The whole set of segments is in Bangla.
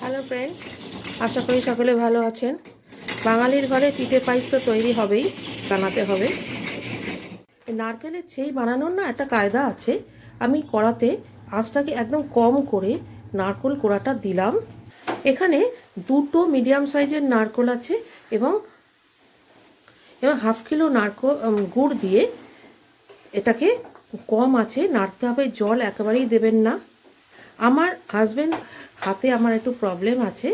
हेलो फ्रेंड्स आशा करी सकले भालो आछेन। बांगालिर घरे पिठे पायस तो तैरी हबेई, बानाते हबे। नारकेलेर छेई बानानोर ना एकटा कायदा आछे। आमी कड़ाते आँचटाके एकदम कम करे नारकेल कोड़ाटा दिलाम। एखाने दुटो मिडियाम साइजेर नारकेल आछे एबं हाफ किलो नारकेल गुड़ दिए एटाके कम आछे नाड़ते हबे, जल एकेबारेई देबेन ना। आमार हाजबेंड हाथे आमार एकटु प्रब्लेम आछे,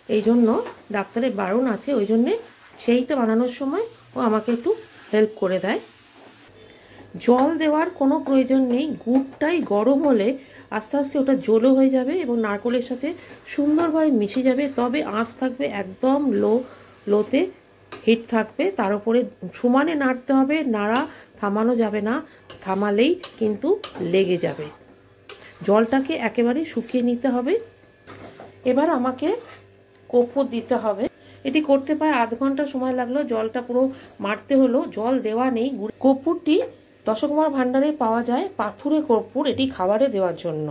एई जोन्नो डाक्तारेर बारण आछे, ओई जोन्नो सेइटा बानानोर समय ओ आमाके एकटु हेल्प करे देय। जल देওয়ার কোনো প্রয়োজন নেই, গুড়টাই গরম হলে আস্তে আস্তে ওটা জ্বলো হয়ে যাবে এবং নারকেলের সাথে সুন্দরভাবে মিশে যাবে। তবে আঁচ থাকবে একদম লোতে, হিট থাকবে, তার উপরে সমানে নাড়তে হবে, নাড়া থামানো যাবে না, থামালেই কিন্তু লেগে যাবে। জলটাকে একেবারে শুকিয়ে নিতে হবে। এবার আমাকে কর্পূর দিতে হবে। এটি করতে প্রায় আধ ঘন্টা সময় লাগলো, জলটা পুরো মারতে হলো, জল দেওয়া নেই। কর্পূরটি দশকুমার ভান্ডারে পাওয়া যায়, পাথুরে কর্পূর, এটি খাবারে দেওয়ার জন্য।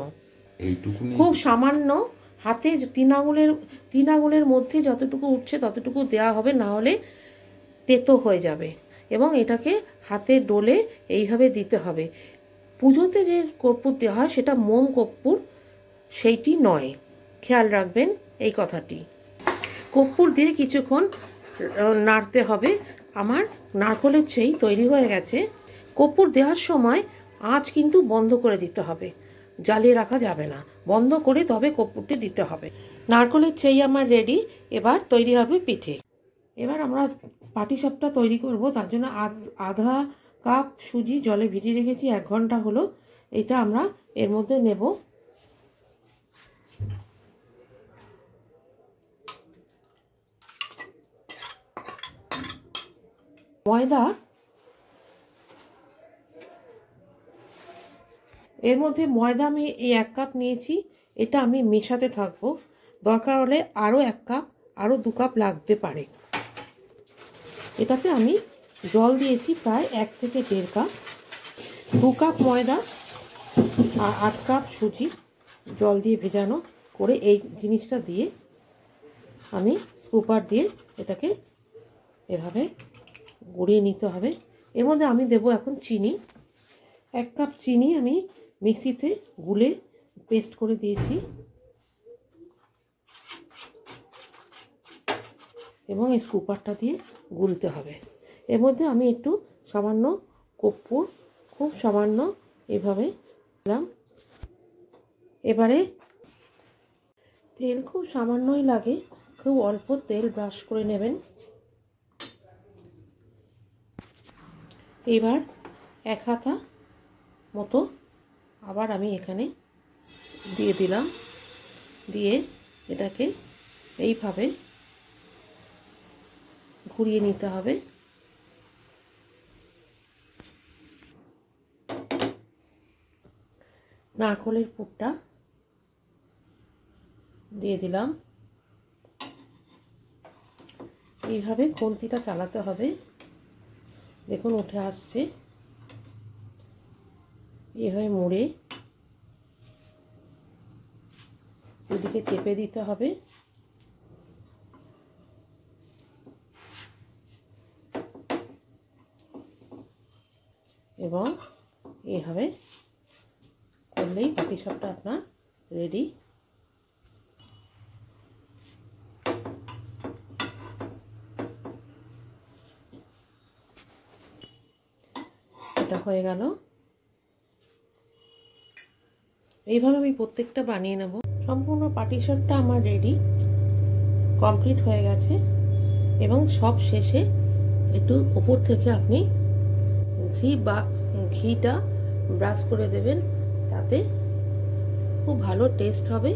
খুব সামান্য হাতে তিন আঙুলের মধ্যে যতটুকু উঠছে ততটুকু দেওয়া হবে, না হলে তেতো হয়ে যাবে। এবং এটাকে হাতে ডলে এইভাবে দিতে হবে। পুজোতে যে কর্পূর দেওয়া হয় সেটা মোম কর্পূর, সেইটি নয়, খেয়াল রাখবেন এই কথাটি। কর্পূর দিয়ে কিছুক্ষণ নাড়তে হবে। আমার নারকেলের চেই তৈরি হয়ে গেছে। কর্পূর দেওয়ার সময় আঁচ কিন্তু বন্ধ করে দিতে হবে, জ্বালিয়ে রাখা যাবে না, বন্ধ করে তবে কর্পূরটি দিতে হবে। নারকেলের চেই আমার রেডি। এবার তৈরি হবে পিঠে। এবার আমরা পাটিসাপটা তৈরি করব। তার জন্য আধা কাপ সুজি জলে ভিজিয়ে রেখেছি, 1 ঘন্টা হলো। এটা আমরা এর মধ্যে নেব। ময়দা এর মধ্যে ময়দা আমি এই 1 কাপ নিয়েছি, এটা আমি মেশাতে থাকবো। দরকার হলে আরও 1 কাপ, আরও 2 কাপ লাগতে পারে। এটাতে আমি জল দিয়েছি প্রায় 1 থেকে 1.5 কাপ। 2 কাপ ময়দা আর 8 কাপ সুজি জল দিয়ে ভেজানো করে এই জিনিসটা দিয়ে আমি স্কুপার দিয়ে এটাকে এভাবে গুঁড়িয়ে নিতে হবে। এর মধ্যে আমি দেব এখন চিনি। 1 কাপ চিনি আমি মিক্সিতে গুলে পেস্ট করে দিয়েছি এবং এই স্কুপারটা দিয়ে গুলতে হবে। এর মধ্যে আমি একটু সামান্য কর্পূর, খুব সামান্য এভাবে দিলাম। এবারে তেল খুব সামান্যই লাগে, খুব অল্প তেল ব্রাশ করে নেবেন। এবার 1 হাতা মতো আবার আমি এখানে দিয়ে দিলাম, দিয়ে এটাকে এইভাবে ঘুরিয়ে নিতে হবে। নারকেলের পুরটা দিয়ে দিলাম। এইভাবে খুন্তিটা চালাতে হবে, দেখুন উঠে আসছে। এভাবে মুড়ে এদিকে চেপে দিতে হবে এবং এইভাবে করলেই পাটিসাপটা আপনার রেডি। এটা হয়ে গেল। এইভাবে আমি প্রত্যেকটা বানিয়ে নেব। সম্পূর্ণ পাটিসাপটা আমার রেডি, কমপ্লিট হয়ে গেছে। এবং সব শেষে একটু উপর থেকে আপনি ঘিটা ব্রাশ করে দেবেন, তাতে খুব ভালো টেস্ট হবে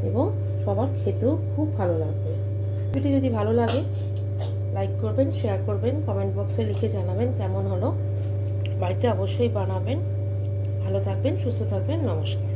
এবং সবার খেতেও খুব ভালো লাগবে। ভিডিওটি যদি ভালো লাগে লাইক করবেন, শেয়ার করবেন, কমেন্ট বক্সে লিখে জানাবেন কেমন হলো। বাড়িতে অবশ্যই বানাবেন। ভালো থাকবেন, সুস্থ থাকবেন, নমস্কার।